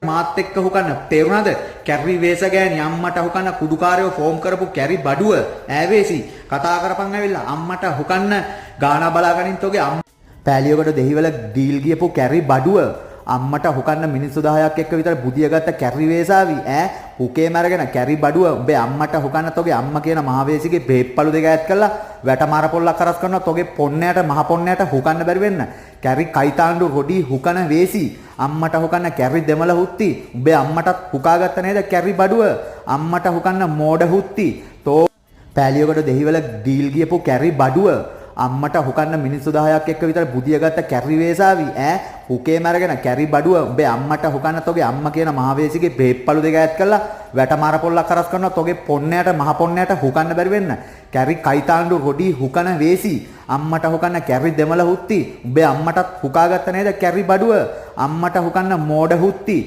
මාත් එක්ක හුකන්න තේරුණාද? කැරි වේස ගෑණි අම්මට හුකන්න කුඩුකාරයෝ ෆෝම් කරපු කැරි බඩුව ඈවේසි කතා කරපන් ඇවිල්ලා අම්මට හුකන්න ගානා බලාගනින් තෝගේ පෑලියකට දෙහිවල ඩීල් ගියපු කැරි බඩුව අම්මට හුකන්න මිනිස්සු 10ක් එක්ක විතර බුදිය ගත්ත කැරි වේසාවි හුකේ මරගෙන කැරි බඩුව උඹේ අම්මට හුකන්න තෝගේ අම්මා කියන මහවේසිගේ බේප්පලු දෙක ඈත් කළා වැට මාර පොල්ලක් කරස් කරනවා තෝගේ පොන්නයට මහ පොන්නයට හුකන්න බැරි වෙන්න කැරි කයිතාණ්ඩු රොඩි හුකන වේසි අම්මට හුකන්න කැරි දෙමළ හුත්ති උඹේ අම්මටත් හුකාගත්ත නේද කැරි බඩුව අම්මට හුකන්න මෝඩ හුත්ති තෝ පෑලියකට දෙහිවල ඩීල් ගියපු කැරි බඩුව අම්මට හුකන්න මිනිස්සු 10ක් එක්ක විතර බුදිය ගත්ත කැරි වේසාවි හුකේ මරගෙන කැරි බඩුව උඹේ අම්මට හුකන්න තෝගේ අම්මා කියන මහවේසිගේ බේප්පලු දෙක ඈත් කළා වැට මාර පොල්ලක් කරස් කරනවා තෝගේ පොන්නයට මහ පොන්නයට හුකන්න බැරි වෙන්න කැරි කයිතාණ්ඩු රොඩි හුකන වේසි අම්මට හුකන්න කැරි දෙමළ හුත්ති උඹේ අම්මටත් හුකාගත්ත නේද කැරි බඩුව අම්මට හුකන්න මෝඩ හුත්ති